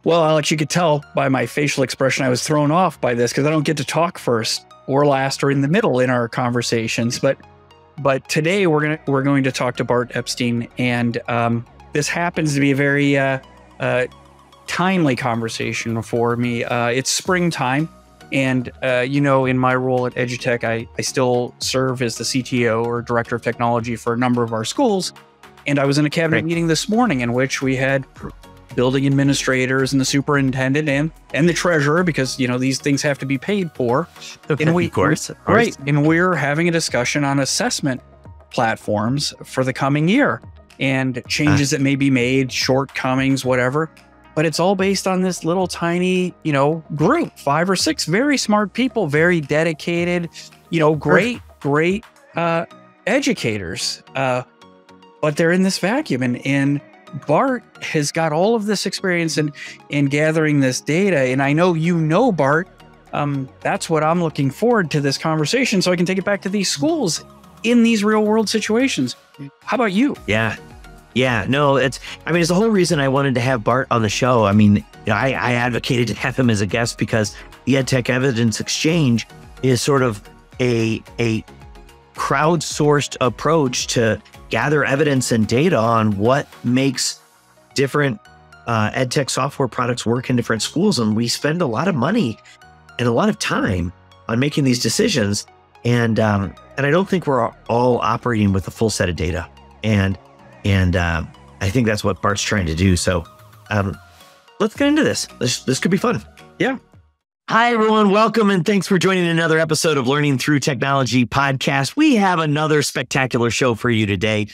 Well, Alex, you could tell by my facial expression I was thrown off by this because I don't get to talk first or last or in the middle in our conversations. But today we're going to talk to Bart Epstein, and this happens to be a very timely conversation for me. It's springtime, and in my role at EdTech, I still serve as the CTO or Director of Technology for a number of our schools. And I was in a cabinet meeting this morning in which we had building administrators and the superintendent and the treasurer, because these things have to be paid for. Okay, and of course. Right. And we're having a discussion on assessment platforms for the coming year and changes that may be made, shortcomings, whatever. But it's all based on this little tiny, group, 5 or 6 very smart people, very dedicated, great educators. But they're in this vacuum, and Bart has got all of this experience in gathering this data. And I know, Bart, that's what I'm looking forward to this conversation so I can take it back to these schools in these real world situations. How about you? Yeah. No, it's the whole reason I wanted to have Bart on the show. I advocated to have him as a guest because the EdTech Evidence Exchange is sort of a crowdsourced approach to gather evidence and data on what makes different EdTech software products work in different schools. And we spend a lot of money and a lot of time on making these decisions. And I don't think we're all operating with a full set of data. And I think that's what Bart's trying to do. So let's get into this. This could be fun. Yeah. Hi, everyone. Welcome, and thanks for joining another episode of Learning Through Technology podcast. We have another spectacular show for you today.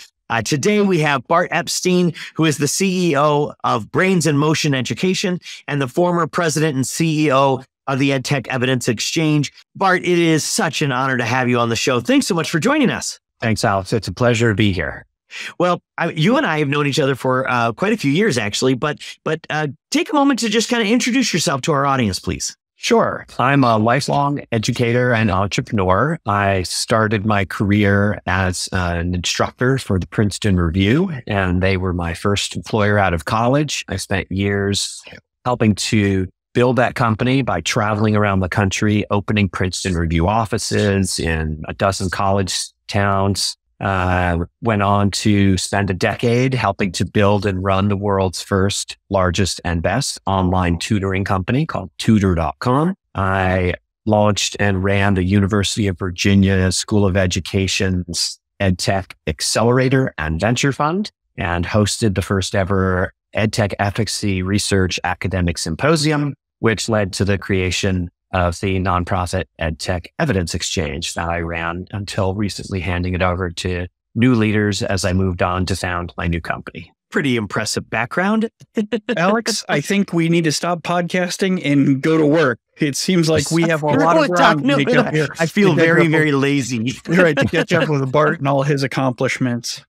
Today, we have Bart Epstein, who is the CEO of Brains in Motion Education and the former president and CEO of the EdTech Evidence Exchange. Bart, it is such an honor to have you on the show. Thanks so much for joining us. Thanks, Alex. It's a pleasure to be here. Well, you and I have known each other for quite a few years, actually, but take a moment to just kind of introduce yourself to our audience, please. Sure. I'm a lifelong educator and entrepreneur. I started my career as an instructor for the Princeton Review, and they were my first employer out of college. I spent years helping to build that company by traveling around the country, opening Princeton Review offices in a dozen college towns. Went on to spend a decade helping to build and run the world's first, largest, and best online tutoring company called Tutor.com. I launched and ran the University of Virginia School of Education's EdTech Accelerator and Venture Fund, and hosted the first ever EdTech Efficacy Research Academic Symposium, which led to the creation of the nonprofit EdTech Evidence Exchange that I ran until recently handing it over to new leaders as I moved on to found my new company. Pretty impressive background. Alex, I think we need to stop podcasting and go to work. It seems like we have a lot of ground to make up here. I feel very, very lazy. Right, to catch up with Bart and all his accomplishments.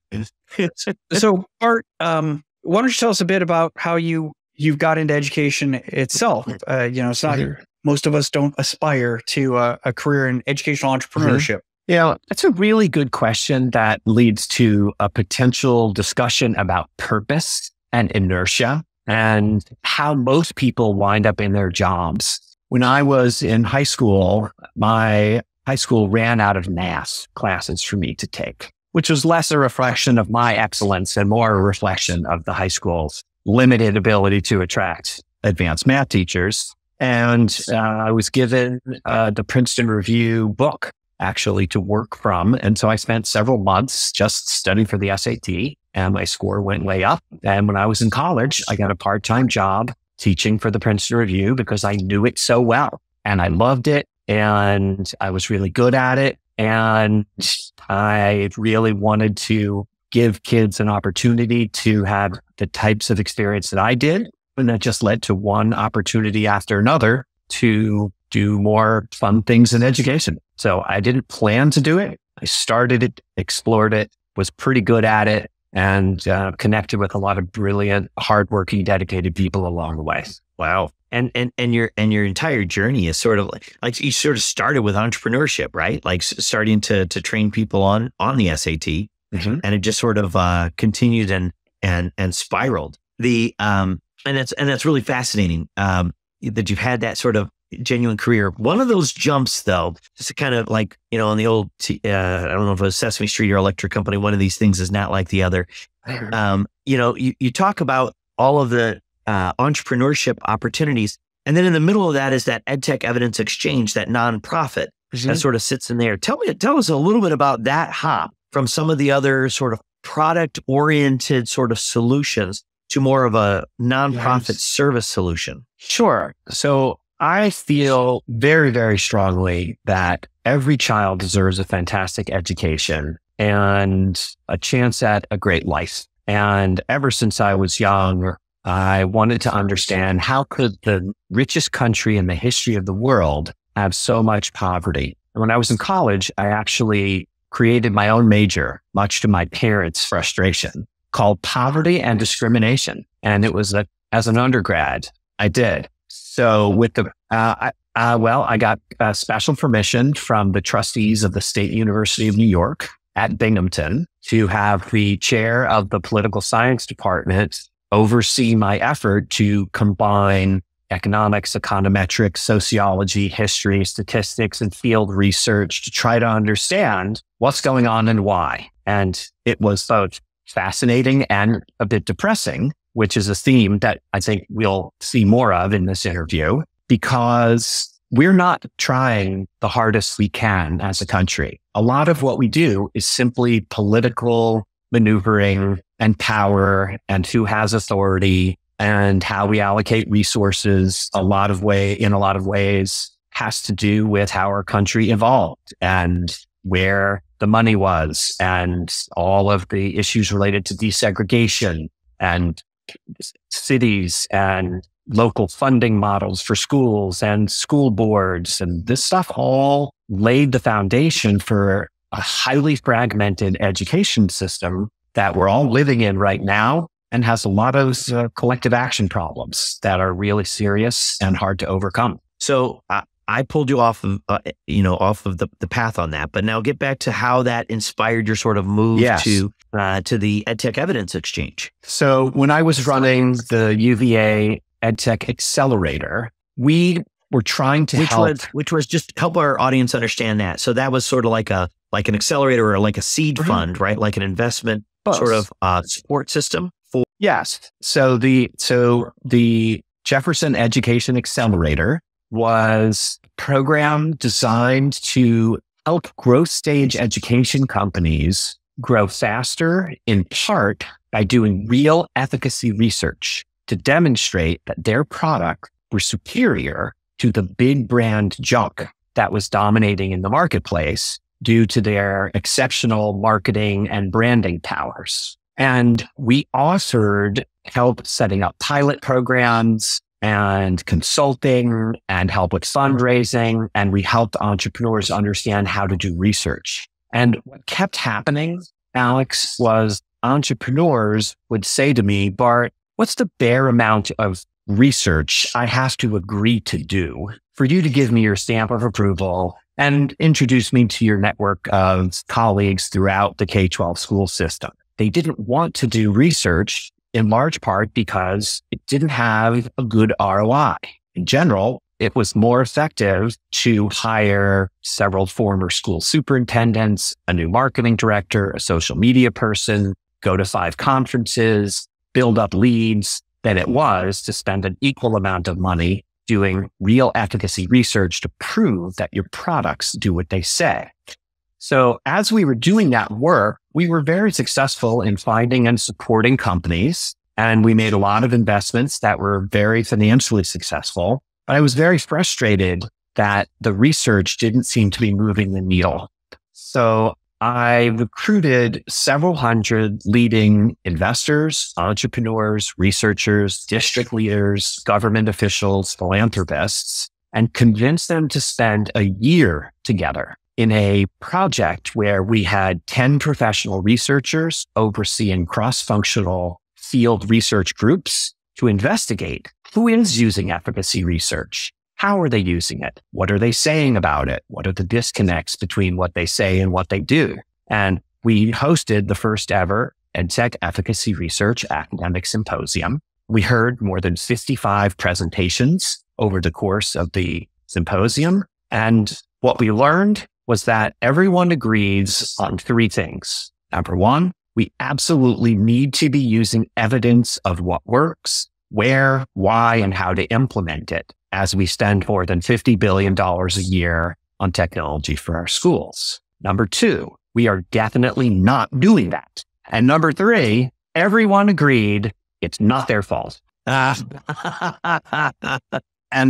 So, Bart, why don't you tell us a bit about how you've got into education itself? It's not... Most of us don't aspire to a career in educational entrepreneurship. Yeah, that's a really good question that leads to a potential discussion about purpose and inertia and how most people wind up in their jobs. When I was in high school, my high school ran out of math classes for me to take, which was less a reflection of my excellence and more a reflection of the high school's limited ability to attract advanced math teachers. And I was given the Princeton Review book, actually, to work from. And so I spent several months just studying for the SAT, and my score went way up. And when I was in college, I got a part-time job teaching for the Princeton Review because I knew it so well. And I loved it, and I was really good at it. And I really wanted to give kids an opportunity to have the types of experience that I did. And that just led to one opportunity after another to do more fun things in education. So I didn't plan to do it. I started it, explored it, was pretty good at it, and connected with a lot of brilliant, hardworking, dedicated people along the way. Wow. And your entire journey is sort of like you sort of started with entrepreneurship, right? Like starting to train people on the SAT, and it just sort of continued and spiraled. And that's really fascinating that you've had that sort of genuine career. One of those jumps, though, just to kind of like, on the old, I don't know if it was Sesame Street or Electric Company, one of these things is not like the other. You talk about all of the entrepreneurship opportunities. And then in the middle of that is that EdTech Evidence Exchange, that nonprofit that sort of sits in there. Tell us a little bit about that hop from some of the other sort of product-oriented sort of solutions to more of a nonprofit service solution. Sure. So I feel very, very strongly that every child deserves a fantastic education and a chance at a great life. And ever since I was young, I wanted to understand how could the richest country in the history of the world have so much poverty. And when I was in college, I actually created my own major, much to my parents' frustration, called Poverty and Discrimination. And it was as an undergrad, I did. So with I got special permission from the trustees of the State University of New York at Binghamton to have the chair of the political science department oversee my effort to combine economics, econometrics, sociology, history, statistics, and field research to try to understand what's going on and why. And it was both fascinating and a bit depressing, which is a theme that I think we'll see more of in this interview, because we're not trying the hardest we can as a country. A lot of what we do is simply political maneuvering and power and who has authority and how we allocate resources. In a lot of ways has to do with how our country evolved and where the money was and all of the issues related to desegregation and cities and local funding models for schools and school boards. And this stuff all laid the foundation for a highly fragmented education system that we're all living in right now and has a lot of collective action problems that are really serious and hard to overcome. So I pulled you off of the path on that, but now get back to how that inspired your sort of move to the EdTech Evidence Exchange. So when I was running the UVA EdTech Accelerator, we were trying to help. Which was just help our audience understand that. So that was sort of like an accelerator or like a seed fund, right? Like an investment sort of support system. Yes. So the Jefferson Education Accelerator was a program designed to help growth stage education companies grow faster, in part by doing real efficacy research to demonstrate that their product were superior to the big brand junk that was dominating in the marketplace due to their exceptional marketing and branding powers. And we offered help setting up pilot programs and consulting and help with fundraising. And we helped entrepreneurs understand how to do research. And what kept happening, Alex, was entrepreneurs would say to me, Bart, what's the bare amount of research I have to agree to do for you to give me your stamp of approval and introduce me to your network of colleagues throughout the K-12 school system? They didn't want to do research in large part because it didn't have a good ROI. In general, it was more effective to hire several former school superintendents, a new marketing director, a social media person, go to 5 conferences, build up leads, than it was to spend an equal amount of money doing real efficacy research to prove that your products do what they say. So as we were doing that work, we were very successful in finding and supporting companies, and we made a lot of investments that were very financially successful. But I was very frustrated that the research didn't seem to be moving the needle. So I recruited several hundred leading investors, entrepreneurs, researchers, district leaders, government officials, philanthropists, and convinced them to spend a year together in a project where we had 10 professional researchers overseeing cross-functional field research groups to investigate who is using efficacy research. How are they using it? What are they saying about it? What are the disconnects between what they say and what they do? And we hosted the first ever EdTech Efficacy Research Academic Symposium, We heard more than 55 presentations over the course of the symposium. And what we learned was that everyone agrees on three things. Number one, we absolutely need to be using evidence of what works, where, why, and how to implement it as we spend more than $50 billion a year on technology for our schools. Number two, we are definitely not doing that. And number three, everyone agreed it's not their fault. And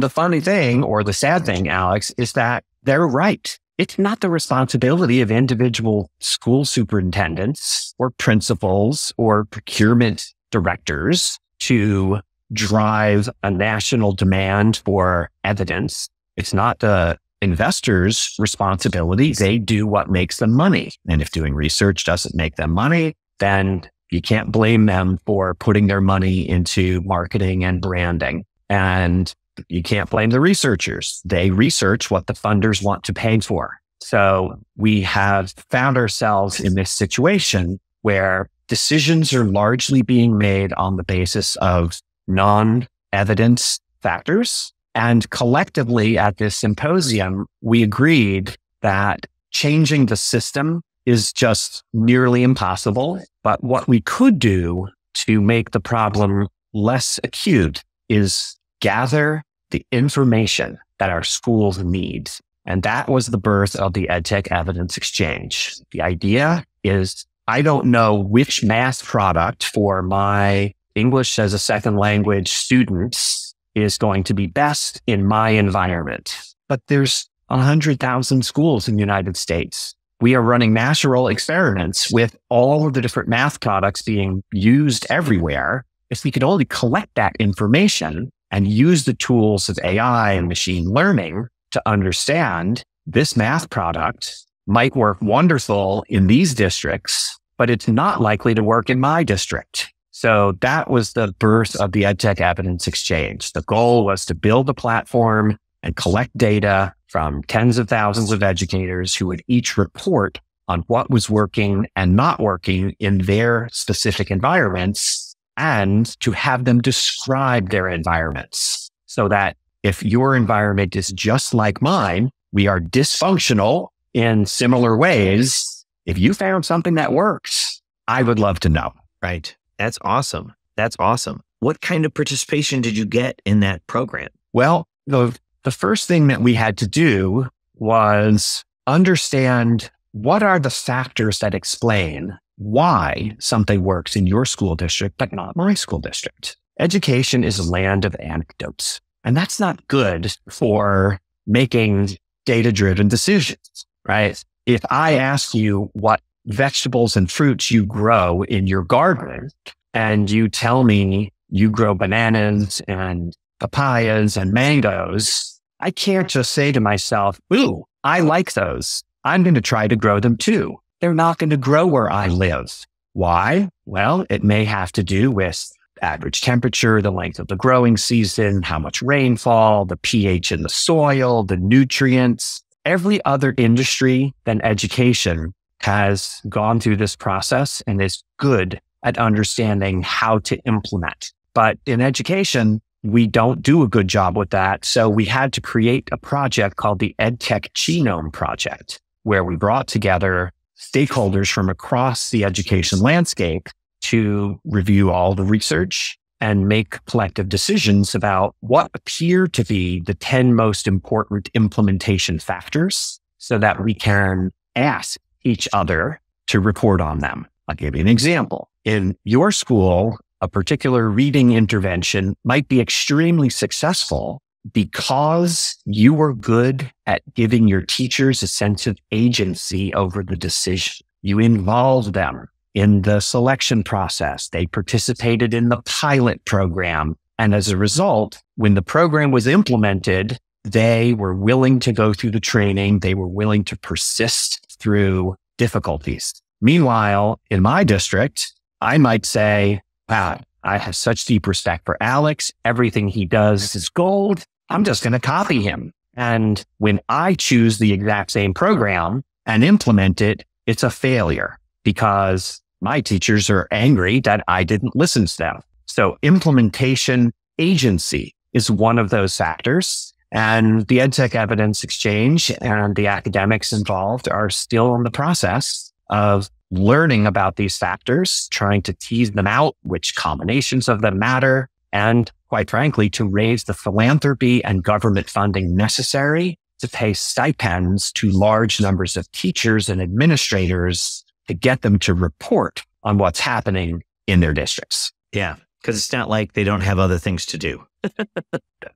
the funny thing, or the sad thing, Alex, is that they're right. It's not the responsibility of individual school superintendents or principals or procurement directors to drive a national demand for evidence. It's not the investors' responsibility. They do what makes them money. And if doing research doesn't make them money, then you can't blame them for putting their money into marketing and branding. And you can't blame the researchers. They research what the funders want to pay for. So we have found ourselves in this situation where decisions are largely being made on the basis of non-evidence factors. And collectively at this symposium, we agreed that changing the system is just nearly impossible. But what we could do to make the problem less acute is gather the information that our schools need. And that was the birth of the EdTech Evidence Exchange. The idea is, I don't know which math product for my English as a second language students is going to be best in my environment. But there's 100,000 schools in the United States. We are running national experiments with all of the different math products being used everywhere. If we could only collect that information and use the tools of AI and machine learning to understand this math product might work wonderful in these districts, but it's not likely to work in my district. So that was the birth of the EdTech Evidence Exchange. The goal was to build a platform and collect data from tens of thousands of educators who would each report on what was working and not working in their specific environments, and to have them describe their environments so that if your environment is just like mine, we are dysfunctional in similar ways. If you found something that works, I would love to know. Right. That's awesome. That's awesome. What kind of participation did you get in that program? Well, the first thing that we had to do was understand what are the factors that explain why something works in your school district, but not my school district. Education is a land of anecdotes, and that's not good for making data-driven decisions, right? If I ask you what vegetables and fruits you grow in your garden, and you tell me you grow bananas and papayas and mangoes, I can't just say to myself, ooh, I like those. I'm going to try to grow them too. They're not going to grow where I live. Why? Well, it may have to do with average temperature, the length of the growing season, how much rainfall, the pH in the soil, the nutrients. Every other industry than education has gone through this process and is good at understanding how to implement. But in education, we don't do a good job with that. So we had to create a project called the EdTech Genome Project, where we brought together stakeholders from across the education landscape to review all the research and make collective decisions about what appear to be the 10 most important implementation factors so that we can ask each other to report on them. I'll give you an example. In your school, a particular reading intervention might be extremely successful because you were good at giving your teachers a sense of agency over the decision. You involved them in the selection process. They participated in the pilot program. And as a result, when the program was implemented, they were willing to go through the training. They were willing to persist through difficulties. Meanwhile, in my district, I might say, wow, I have such deep respect for Alex. Everything he does is gold. I'm just going to copy him. And when I choose the exact same program and implement it, it's a failure because my teachers are angry that I didn't listen to them. So implementation agency is one of those factors. And the EdTech Evidence Exchange and the academics involved are still in the process of learning about these factors, trying to tease them out, which combinations of them matter, and quite frankly, to raise the philanthropy and government funding necessary to pay stipends to large numbers of teachers and administrators to get them to report on what's happening in their districts. Yeah, because it's not like they don't have other things to do.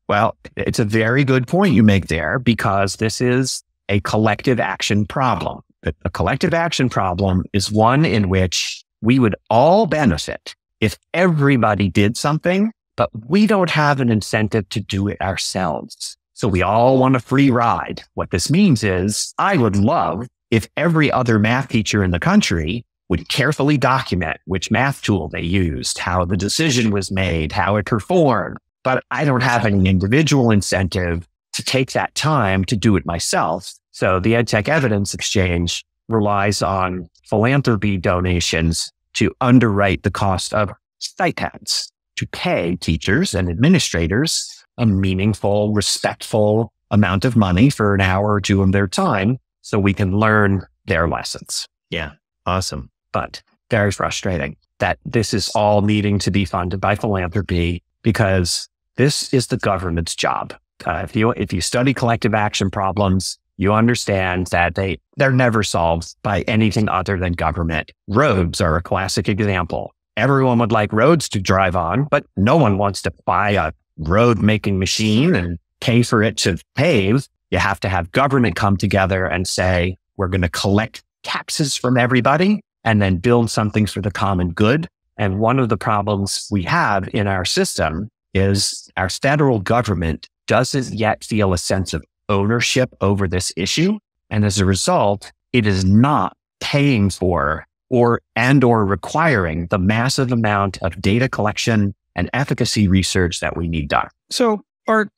Well, it's a very good point you make there, because this is a collective action problem. A collective action problem is one in which we would all benefit if everybody did something, but we don't have an incentive to do it ourselves. So we all want a free ride. What this means is I would love if every other math teacher in the country would carefully document which math tool they used, how the decision was made, how it performed. But I don't have any individual incentive to take that time to do it myself. So the EdTech Evidence Exchange relies on philanthropy donations to underwrite the cost of stipends, to pay teachers and administrators a meaningful, respectful amount of money for an hour or two of their time so we can learn their lessons. Yeah, awesome. But very frustrating that this is all needing to be funded by philanthropy, because this is the government's job. If you study collective action problems, you understand that they're never solved by anything other than government. Roads are a classic example. Everyone would like roads to drive on, but no one wants to buy a road making machine and pay for it to pave. You have to have government come together and say, we're going to collect taxes from everybody and then build something for the common good. And one of the problems we have in our system is our federal government doesn't yet feel a sense of ownership over this issue. And as a result, it is not paying for or requiring the massive amount of data collection and efficacy research that we need done. So, Bart,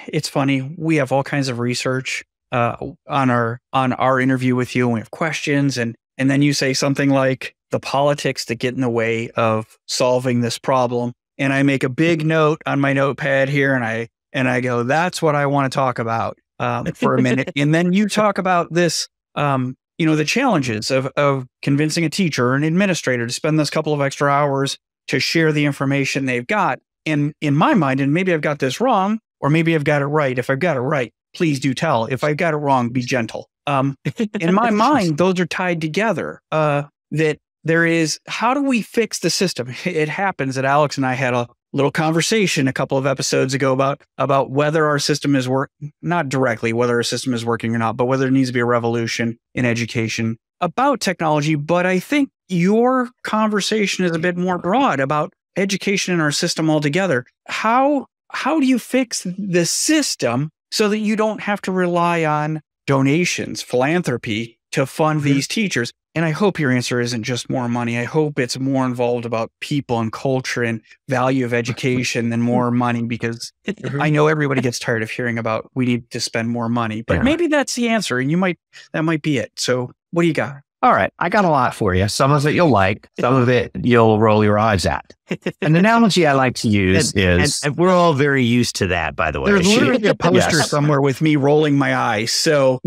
it's funny. We have all kinds of research on our interview with you, and we have questions, and then you say something like the politics that get in the way of solving this problem. And I make a big note on my notepad here, and I go, that's what I want to talk about for a minute. And then you talk about this, the challenges of convincing a teacher or an administrator to spend those couple of extra hours to share the information they've got. And in my mind, and maybe I've got this wrong, or maybe I've got it right. If I've got it right, please do tell. If I've got it wrong, be gentle. In my mind, those are tied together. That there is, how do we fix the system? It happens that Alex and I had a little conversation a couple of episodes ago about whether our system is not directly whether our system is working or not, but whether there needs to be a revolution in education about technology. But I think your conversation is a bit more broad about education in our system altogether. How do you fix the system so that you don't have to rely on donations, philanthropy to fund these teachers? And I hope your answer isn't just more money. I hope it's more involved about people and culture and value of education than more money, because I know everybody gets tired of hearing about we need to spend more money, but maybe that's the answer, and that might be it. So what do you got? All right. I got a lot for you. Some of it you'll like, some of it you'll roll your eyes at. An analogy I like to use is... And we're all very used to that, by the way. There's literally a poster somewhere with me rolling my eyes. So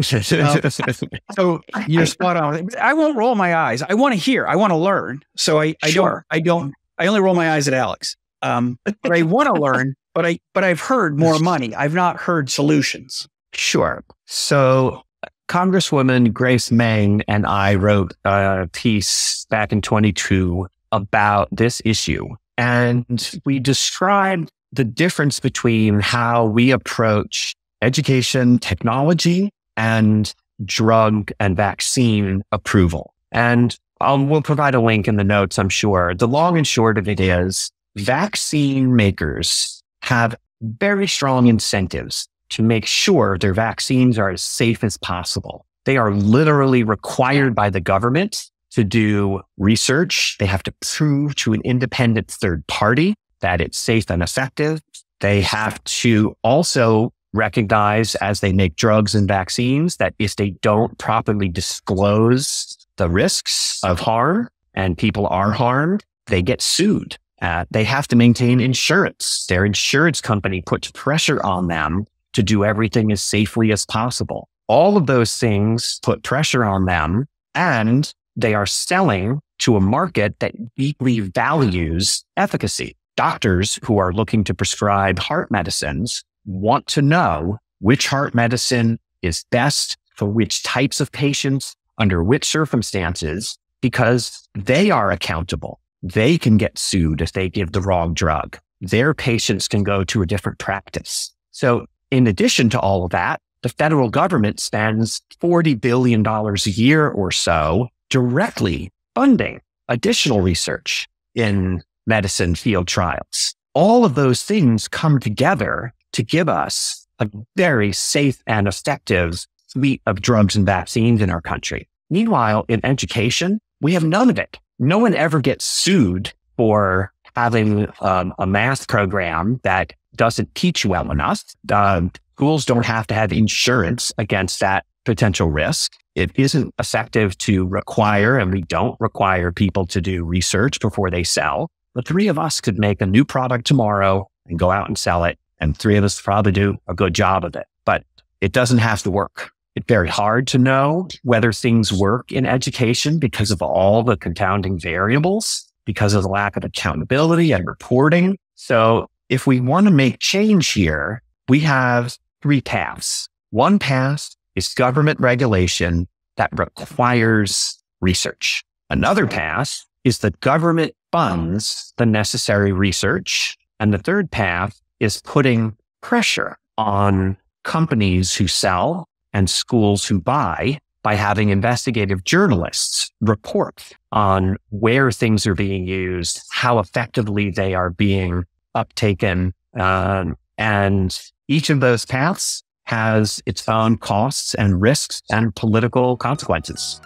you're spot on. I won't roll my eyes. I want to hear. I want to learn. So I only roll my eyes at Alex. But I want to learn, but I've heard more money. I've not heard solutions. Sure. So Congresswoman Grace Meng and I wrote a piece back in 22 about this issue. And we described the difference between how we approach education, technology, and drug and vaccine approval. And we'll provide a link in the notes, I'm sure. The long and short of it is vaccine makers have very strong incentives to make sure their vaccines are as safe as possible. They are literally required by the government to do research. They have to prove to an independent third party that it's safe and effective. They have to also recognize, as they make drugs and vaccines, that if they don't properly disclose the risks of harm and people are harmed, they get sued. They have to maintain insurance. Their insurance company puts pressure on them to do everything as safely as possible. All of those things put pressure on them, and they are selling to a market that deeply values efficacy. Doctors who are looking to prescribe heart medicines want to know which heart medicine is best for which types of patients, under which circumstances, because they are accountable. They can get sued if they give the wrong drug. Their patients can go to a different practice. So in addition to all of that, the federal government spends $40 billion a year or so directly funding additional research in medicine field trials. All of those things come together to give us a very safe and effective suite of drugs and vaccines in our country. Meanwhile, in education, we have none of it. No one ever gets sued for having a math program that doesn't teach well enough. Schools don't have to have insurance against that potential risk. It isn't effective to require, and we don't require people to do research before they sell. The three of us could make a new product tomorrow and go out and sell it, and three of us probably do a good job of it. But it doesn't have to work. It's very hard to know whether things work in education because of all the confounding variables, because of the lack of accountability and reporting. So if we want to make change here, we have three paths. One path is government regulation that requires research. Another path is that government funds the necessary research. And the third path is putting pressure on companies who sell and schools who by having investigative journalists report on where things are being used, how effectively they are being uptaken. And each of those paths has its own costs and risks and political consequences.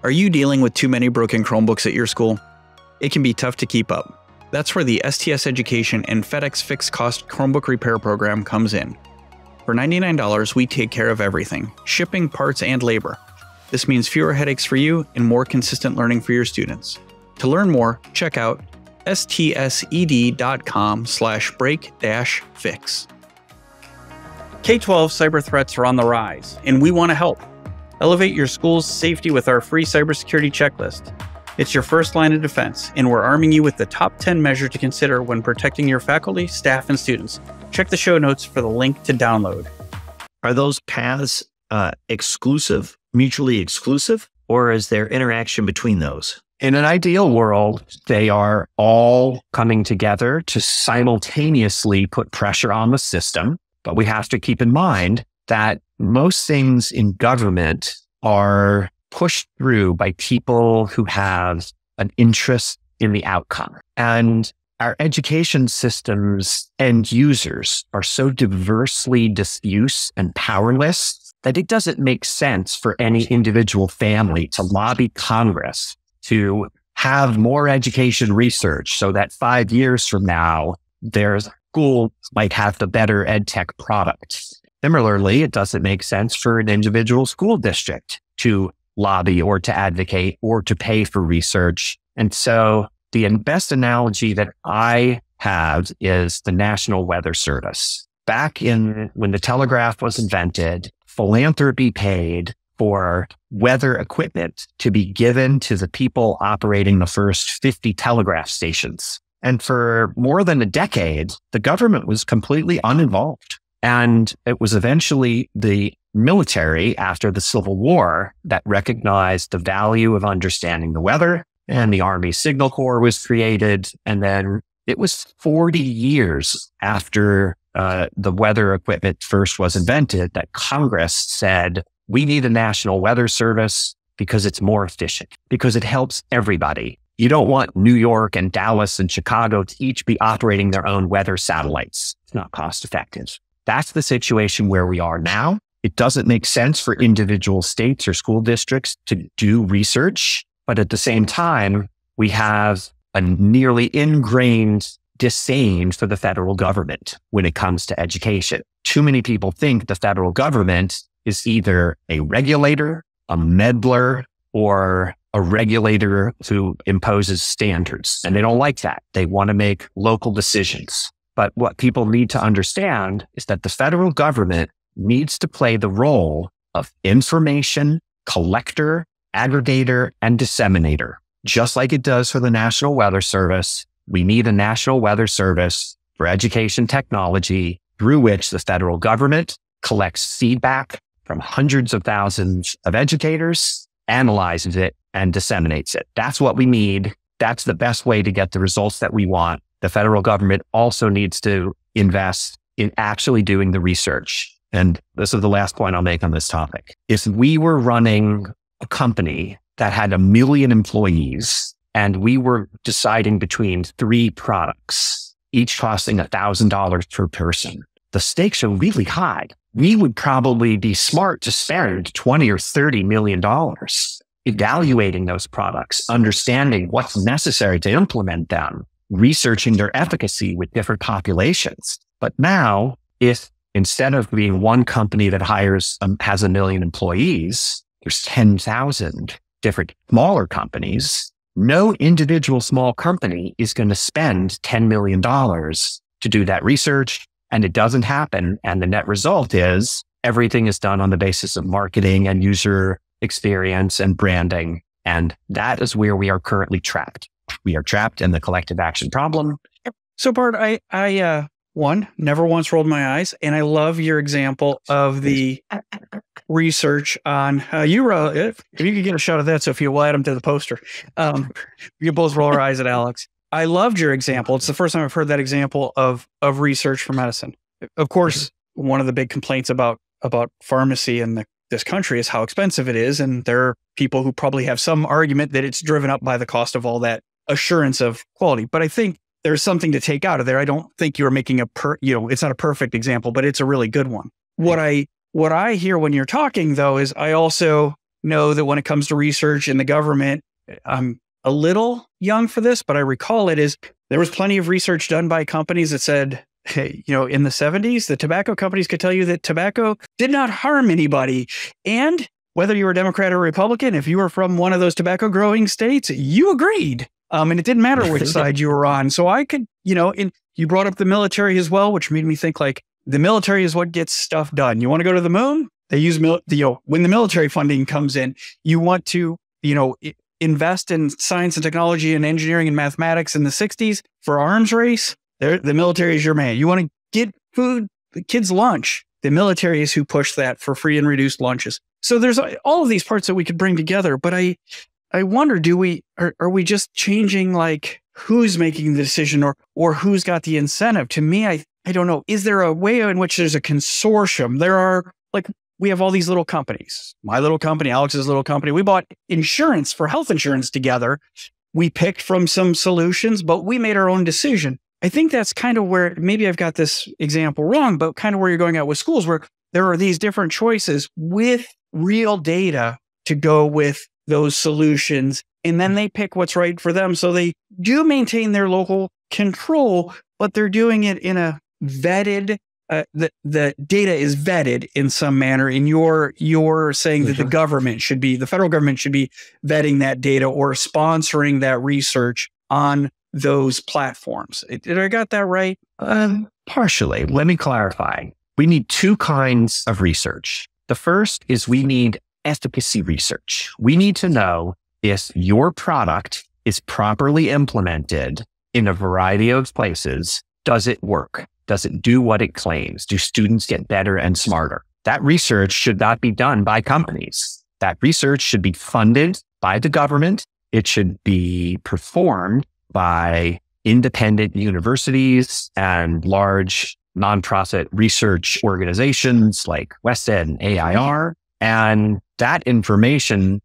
Are you dealing with too many broken Chromebooks at your school? It can be tough to keep up. That's where the STS Education and FedEx Fixed Cost Chromebook Repair Program comes in. For $99, we take care of everything, shipping, parts, and labor. This means fewer headaches for you and more consistent learning for your students. To learn more, check out stsed.com/break-fix. K-12 cyber threats are on the rise, and we want to help. Elevate your school's safety with our free cybersecurity checklist. It's your first line of defense, and we're arming you with the top 10 measures to consider when protecting your faculty, staff, and students. Check the show notes for the link to download. Are those paths exclusive, mutually exclusive, or is there interaction between those? In an ideal world, they are all coming together to simultaneously put pressure on the system. But we have to keep in mind that most things in government are pushed through by people who have an interest in the outcome. And our education system's end users are so diversely diffuse and powerless that it doesn't make sense for any individual family to lobby Congress to have more education research so that 5 years from now, their school might have the better EdTech product. Similarly, it doesn't make sense for an individual school district to lobby or to advocate or to pay for research. And so the best analogy that I have is the National Weather Service. Back when the telegraph was invented, philanthropy paid for weather equipment to be given to the people operating the first 50 telegraph stations. And for more than a decade, the government was completely uninvolved. And it was eventually the military after the Civil War that recognized the value of understanding the weather, and the Army Signal Corps was created. And then it was 40 years after the weather equipment first was invented that Congress said, we need a National Weather Service because it's more efficient, because it helps everybody. You don't want New York and Dallas and Chicago to each be operating their own weather satellites. It's not cost effective. That's the situation where we are now. It doesn't make sense for individual states or school districts to do research. But at the same time, we have a nearly ingrained disdain for the federal government when it comes to education. Too many people think the federal government is either a regulator, a meddler, or a a regulator who imposes standards, and they don't like that. They want to make local decisions. But what people need to understand is that the federal government needs to play the role of information collector, aggregator, and disseminator. Just like it does for the National Weather Service, we need a National Weather Service for education technology through which the federal government collects feedback from hundreds of thousands of educators, analyzes it, and disseminates it. That's what we need. That's the best way to get the results that we want. The federal government also needs to invest in actually doing the research. And this is the last point I'll make on this topic. If we were running a company that had 1 million employees and we were deciding between 3 products, each costing $1,000 per person, the stakes are really high. We would probably be smart to spend $20 or $30 million evaluating those products, understanding what's necessary to implement them, researching their efficacy with different populations. But now, if instead of being one company that has 1 million employees, there's 10,000 different smaller companies, no individual small company is going to spend $10 million to do that research. And it doesn't happen. And the net result is everything is done on the basis of marketing and user experience and branding. And that is where we are currently trapped. We are trapped in the collective action problem. So Bart, I never once rolled my eyes. And I love your example of the research on you wrote, if you could get a shot of that, Sophia, we'll add them to the poster. You both roll our eyes at Alex. I loved your example. It's the first time I've heard that example of research for medicine. Of course, one of the big complaints about pharmacy in this country is how expensive it is. And there are people who probably have some argument that it's driven up by the cost of all that assurance of quality. But I think there's something to take out of there. I don't think you're making it's not a perfect example, but it's a really good one. What I hear when you're talking, though, is I also know that when it comes to research in the government, I'm a little young for this, but I recall there was plenty of research done by companies that said, hey, in the 70s, the tobacco companies could tell you that tobacco did not harm anybody. And whether you were Democrat or Republican, if you were from one of those tobacco growing states, you agreed. And it didn't matter which side you were on. So I could, and you brought up the military as well, which made me think like the military is what gets stuff done. You want to go to the moon? They use, when the military funding comes in, you want to, invest in science and technology and engineering and mathematics in the 60s for arms race. The military is your man. You want to get food, the kids' lunch. The military is who pushed that for free and reduced lunches. So there's all of these parts that we could bring together. But I wonder, are we just changing like who's making the decision or who's got the incentive? To me, I don't know. Is there a way in which there's a consortium? There are we have all these little companies. My little company, Alex's little company. We bought insurance for health insurance together. We picked from some solutions, but we made our own decision. I think that's kind of where, maybe I've got this example wrong, but kind of where you're going at with schools, where there are these different choices with real data to go with those solutions. And then they pick what's right for them. So they do maintain their local control, but they're doing it in a vetted, the data is vetted in some manner. And you're saying that the federal government should be vetting that data or sponsoring that research on those platforms. Did I got that right? Partially. Let me clarify. We need 2 kinds of research. The first is we need efficacy research. We need to know if your product is properly implemented in a variety of places. Does it work? Does it do what it claims? Do students get better and smarter? That research should not be done by companies. That research should be funded by the government. It should be performed by independent universities and large nonprofit research organizations like WestEd and AIR. And that information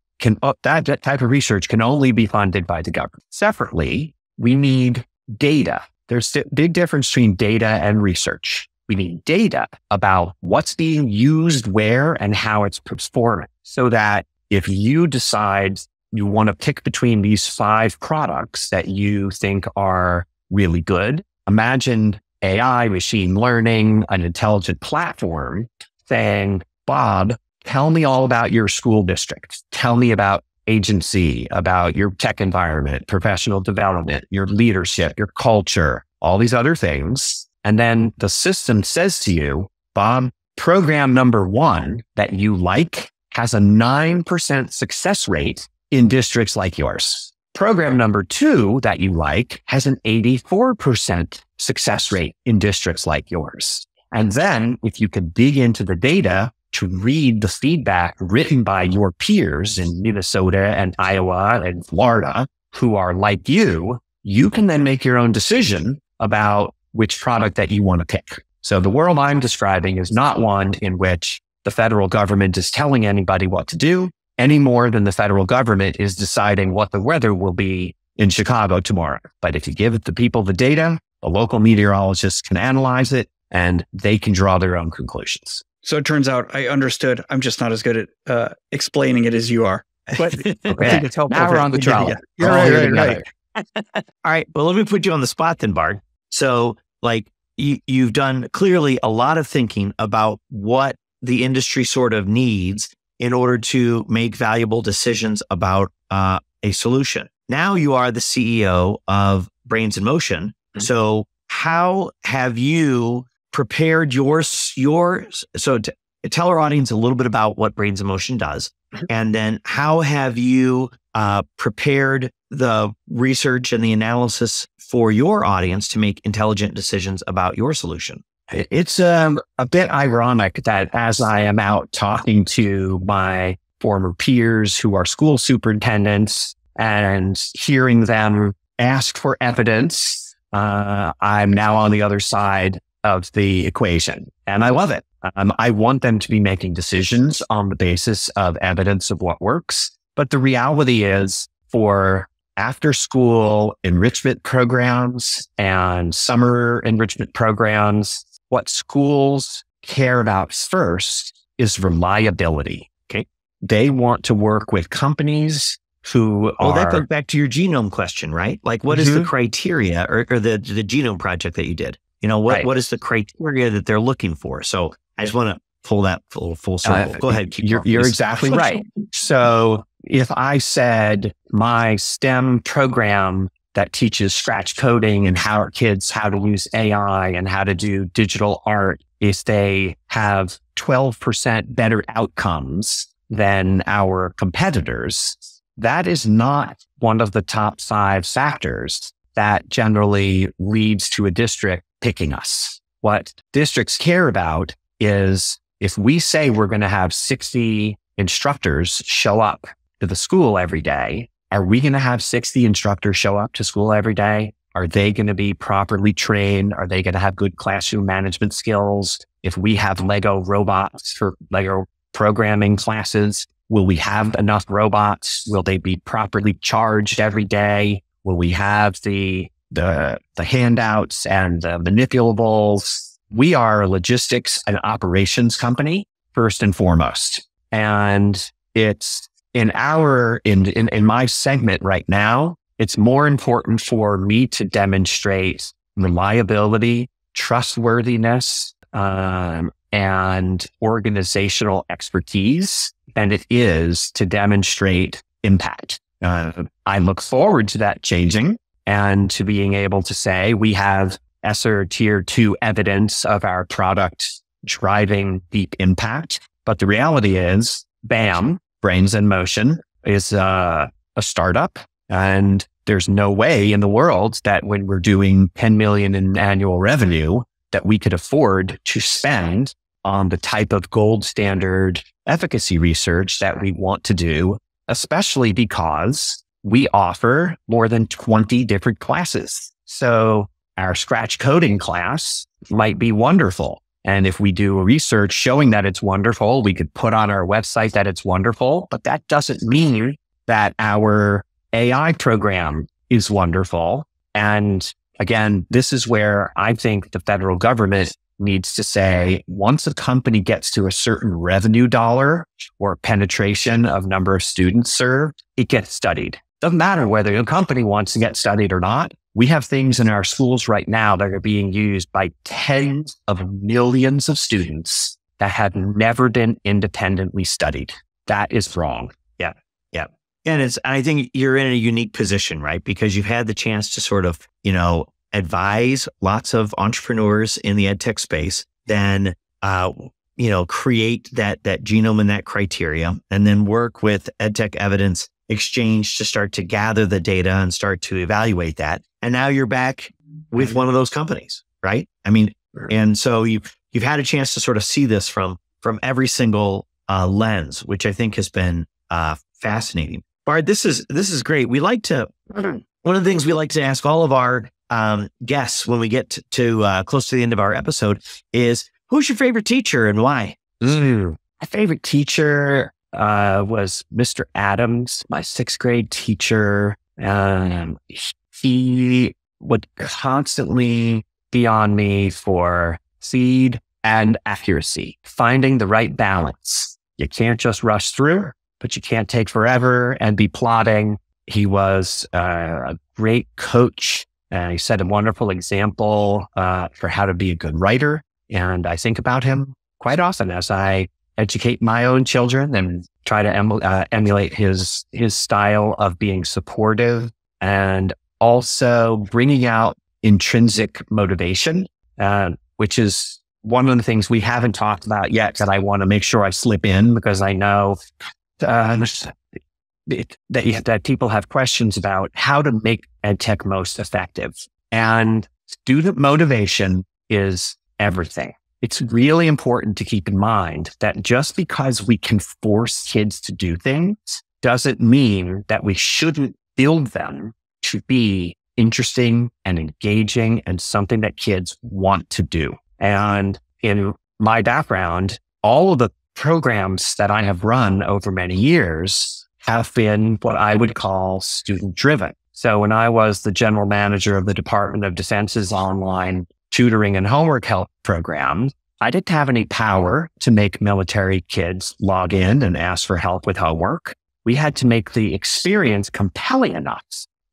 that type of research can only be funded by the government. Separately, we need data. There's a big difference between data and research. We need data about what's being used where and how it's performing, so that if you decide you want to pick between these 5 products that you think are really good, imagine AI, machine learning, an intelligent platform saying, Bob, tell me all about your school district. Tell me about agency, about your tech environment, professional development, your leadership, your culture, all these other things. And then the system says to you, Bob, program number 1 that you like has a 9% success rate in districts like yours. Program number 2 that you like has an 84% success rate in districts like yours. And then if you could dig into the data to read the feedback written by your peers in Minnesota and Iowa and Florida who are like you can then make your own decision about which product that you want to pick. So the world I'm describing is not one in which the federal government is telling anybody what to do any more than the federal government is deciding what the weather will be in Chicago tomorrow. But if you give the people the data, the local meteorologists can analyze it and they can draw their own conclusions. So it turns out I understood. I'm just not as good at explaining it as you are. But okay. I think it's helpful. Now we're on the trolley. Yeah. Right. All right. Well, let me put you on the spot then, Bart. So you've done clearly a lot of thinking about what the industry sort of needs in order to make valuable decisions about a solution. Now you are the CEO of Brains in Motion. Mm-hmm. So how have you prepared tell our audience a little bit about what Brains in Motion does. Mm-hmm. And then how have you prepared the research and the analysis for your audience to make intelligent decisions about your solution? It's a bit ironic that as I am out talking to my former peers who are school superintendents and hearing them ask for evidence, I'm now on the other side of the equation. And I love it. I want them to be making decisions on the basis of evidence of what works. But the reality is, for after school enrichment programs and summer enrichment programs, what schools care about first is reliability. Okay. They want to work with companies who are... that goes back to your genome question, right? Like, what is the criteria or the genome project that you did? What is the criteria that they're looking for? So I just want to pull that full circle. Go ahead. You're exactly right. So if I said my STEM program that teaches scratch coding and how to use AI and how to do digital art, if they have 12% better outcomes than our competitors, that is not one of the top 5 factors that generally leads to a district picking us. What districts care about is if we say we're going to have 60 instructors show up to the school every day, are we going to have 60 instructors show up to school every day? Are they going to be properly trained? Are they going to have good classroom management skills? If we have Lego robots for Lego programming classes, will we have enough robots? Will they be properly charged every day? Will we have the handouts and the manipulables? We are a logistics and operations company, first and foremost. And it's in my segment right now, it's more important for me to demonstrate reliability, trustworthiness, and organizational expertise than it is to demonstrate impact. I look forward to that changing and to being able to say we have ESSER Tier 2 evidence of our product driving deep impact. But the reality is, BAM, Brains in Motion, is a startup. And there's no way in the world that when we're doing 10 million in annual revenue, that we could afford to spend on the type of gold standard efficacy research that we want to do, especially because we offer more than 20 different classes. So our scratch coding class might be wonderful. And if we do research showing that it's wonderful, we could put on our website that it's wonderful, but that doesn't mean that our AI program is wonderful. And again, this is where I think the federal government needs to say, once a company gets to a certain revenue dollar or penetration of number of students served, it gets studied. Doesn't matter whether a company wants to get studied or not. We have things in our schools right now that are being used by tens of millions of students that have never been independently studied. That is wrong. Yeah. And I think you're in a unique position, right? Because you've had the chance to sort of, advise lots of entrepreneurs in the EdTech space, then, create that genome and that criteria, and then work with EdTech Evidence Exchange to start to gather the data and start to evaluate that. And now you're back with one of those companies, right? I mean, and so you've had a chance to sort of see this from every single lens, which I think has been fascinating. Bart, this is great. One of the things we like to ask all of our guests when we get to close to the end of our episode is, who's your favorite teacher and why? My favorite teacher was Mr. Adams, my 6th grade teacher. He would constantly be on me for speed and accuracy, finding the right balance. You can't just rush through, but you can't take forever and be plodding. He was a great coach. He set a wonderful example for how to be a good writer. And I think about him quite often as I educate my own children and try to emulate his style of being supportive and also bringing out intrinsic motivation, which is one of the things we haven't talked about yet that I want to make sure I slip in, because I know that people have questions about how to make EdTech most effective. And student motivation is everything. It's really important to keep in mind that just because we can force kids to do things doesn't mean that we shouldn't build them to be interesting and engaging and something that kids want to do. And in my background, all of the programs that I have run over many years have been what I would call student driven. So when I was the general manager of the Department of Defense's online tutoring and homework help program, I didn't have any power to make military kids log in and ask for help with homework. We had to make the experience compelling enough,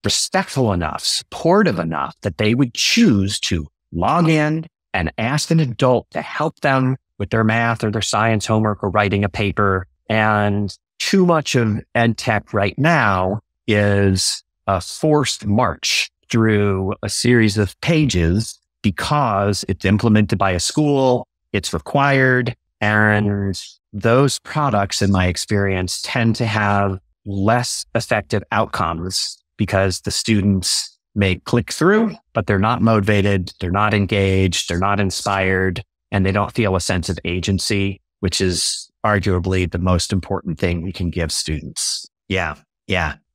respectful enough, supportive enough that they would choose to log in and ask an adult to help them with their math or their science homework or writing a paper. And too much of EdTech right now is a forced march through a series of pages because it's implemented by a school, it's required, and those products, in my experience, tend to have less effective outcomes because the students may click through, but they're not motivated, they're not engaged, they're not inspired, and they don't feel a sense of agency, which is arguably the most important thing we can give students. Yeah.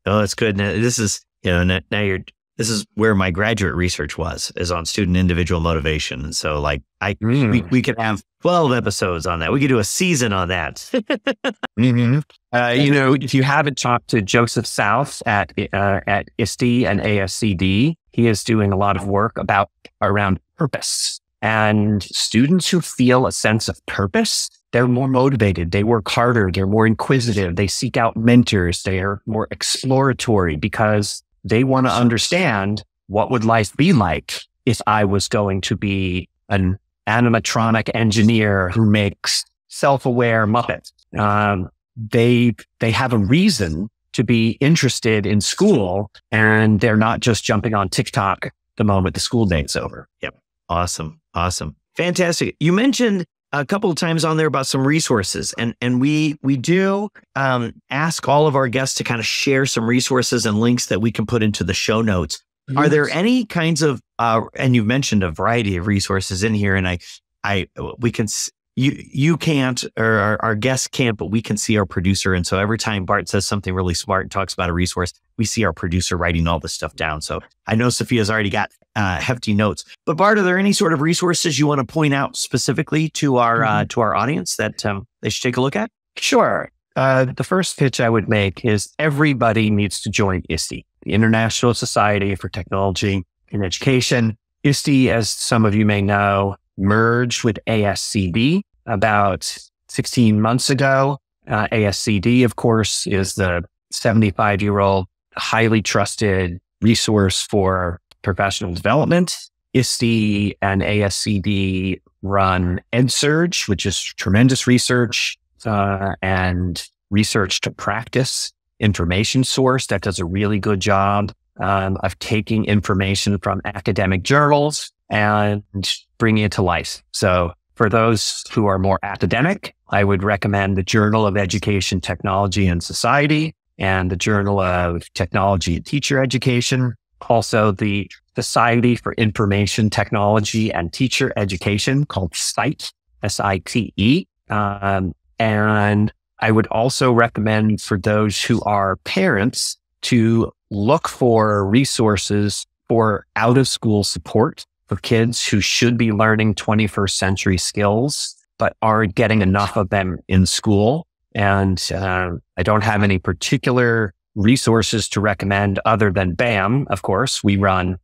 Oh, that's good. Now, this is, this is where my graduate research is on student individual motivation. And so we could have 12 episodes on that. We could do a season on that. Mm-hmm. If you haven't talked to Joseph South at ISTE and ASCD, he is doing a lot of work around purpose. And students who feel a sense of purpose, they're more motivated, they work harder, they're more inquisitive, they seek out mentors, they are more exploratory because they want to understand what would life be like if I was going to be an animatronic engineer who makes self-aware Muppets. They have a reason to be interested in school, and they're not just jumping on TikTok the moment the school day's over. Yep. Awesome. Fantastic. You mentioned a couple of times on there about some resources, and we do ask all of our guests to kind of share some resources and links that we can put into the show notes. Yes. Are there any kinds of and you've mentioned a variety of resources in here, and we can you can't, or our guests can't, but we can see our producer, and so every time Bart says something really smart and talks about a resource, we see our producer writing all this stuff down. So I know Sophia's already got hefty notes. But Bart, are there any sort of resources you want to point out specifically to our audience that they should take a look at? Sure. The first pitch I would make is everybody needs to join ISTE, the International Society for Technology in Education. ISTE, as some of you may know, merged with ASCD about 16 months ago. ASCD, of course, is the 75-year-old highly trusted resource for professional development. ISTE and ASCD run EdSurge, which is tremendous research and research to practice information source that does a really good job of taking information from academic journals and bringing it to life. So for those who are more academic, I would recommend the Journal of Education, Technology, and Society and the Journal of Technology and Teacher Education. Also, the Society for Information Technology and Teacher Education called SITE, SITE. And I would also recommend for those who are parents to look for resources for out-of-school support for kids who should be learning 21st century skills, but aren't getting enough of them in school. And I don't have any particular resources to recommend other than BAM. Of course, we run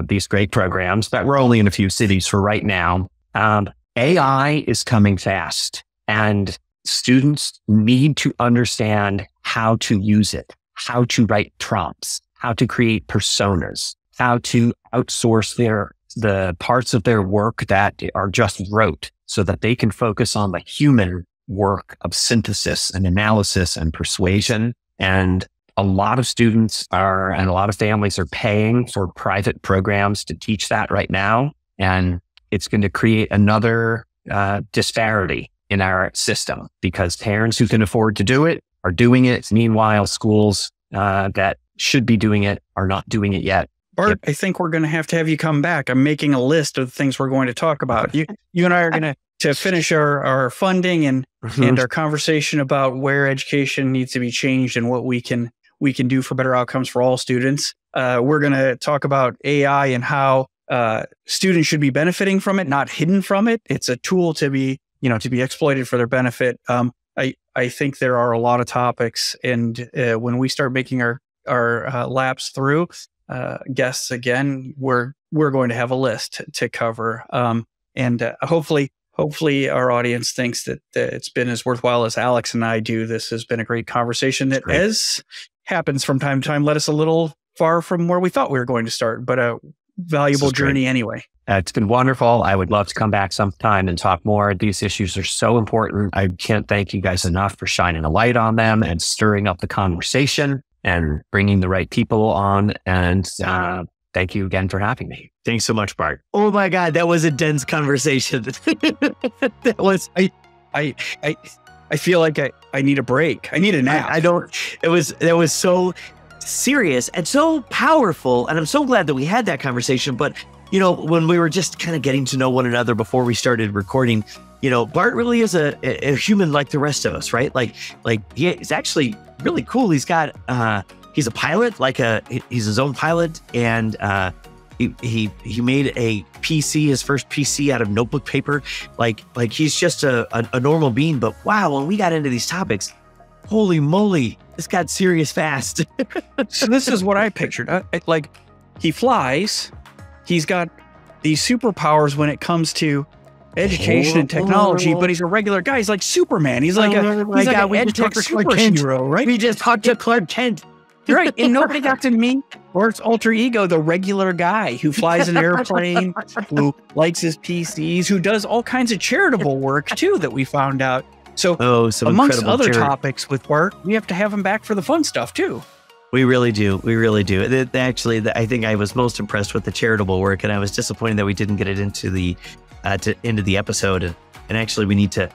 these great programs, but we're only in a few cities for right now. AI is coming fast, and students need to understand how to use it, how to write prompts, how to create personas, how to outsource the parts of their work that are just rote so that they can focus on the human work of synthesis and analysis and persuasion. And a lot of students and a lot of families are paying for private programs to teach that right now. And it's going to create another disparity in our system because parents who can afford to do it are doing it. Meanwhile, schools that should be doing it are not doing it yet. Bart, Yep. I think we're going to have you come back. I'm making a list of the things we're going to talk about. You and I are going to finish our funding and our conversation about where education needs to be changed and what we can do for better outcomes for all students. We're going to talk about AI and how students should be benefiting from it, not hidden from it. It's a tool to be exploited for their benefit. I think there are a lot of topics, and when we start making our laps through guests again, we're going to have a list to cover, and hopefully our audience thinks that it's been as worthwhile as Alex and I do. This has been a great conversation that, as happens from time to time, led us a little far from where we thought we were going to start, but a valuable journey anyway. It's been wonderful. I would love to come back sometime and talk more. These issues are so important. I can't thank you guys enough for shining a light on them and stirring up the conversation and bringing the right people on. And thank you again for having me. Thanks so much, Bart. Oh my God, that was a dense conversation. That was. I feel like I need a break. I need a nap. That was so serious and so powerful. And I'm so glad that we had that conversation. But, when we were just kind of getting to know one another before we started recording, Bart really is a human like the rest of us, right? Like he's actually really cool. He's got, he's a pilot, he's his own pilot. And, he made a PC, his first PC out of notebook paper. Like he's just a normal being. But wow, when we got into these topics, holy moly, this got serious fast. So this is what I pictured. He flies. He's got these superpowers when it comes to education and technology, but he's a regular guy. He's like Superman. He's like an EdTech superhero, right? We just talked to Clark Kent. Right. And nobody got to meet Bart's alter ego, the regular guy who flies an airplane, who likes his PCs, who does all kinds of charitable work too, that we found out. So amongst other topics with Bart, we have to have him back for the fun stuff too. We really do. We really do. Actually, I think I was most impressed with the charitable work, and I was disappointed that we didn't get it into the episode. And actually, we need to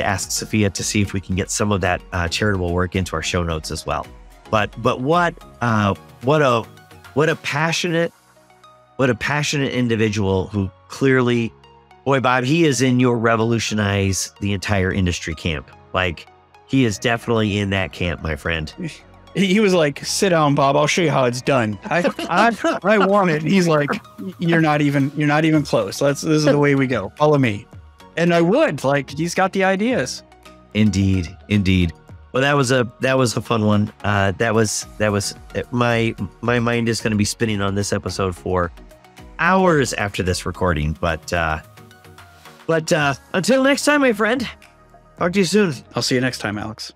ask Sophia to see if we can get some of that charitable work into our show notes as well. But what a passionate individual who clearly, boy, Bob, he is in your revolutionize the entire industry camp. Like, he is definitely in that camp, my friend. He was like, "Sit down, Bob. I'll show you how it's done." I want it. He's like, "You're not even close. This is the way we go. Follow me." And I would. He's got the ideas. Indeed. Well, that was a fun one. That was my mind is going to be spinning on this episode for hours after this recording. But until next time, my friend. Talk to you soon. I'll see you next time, Alex.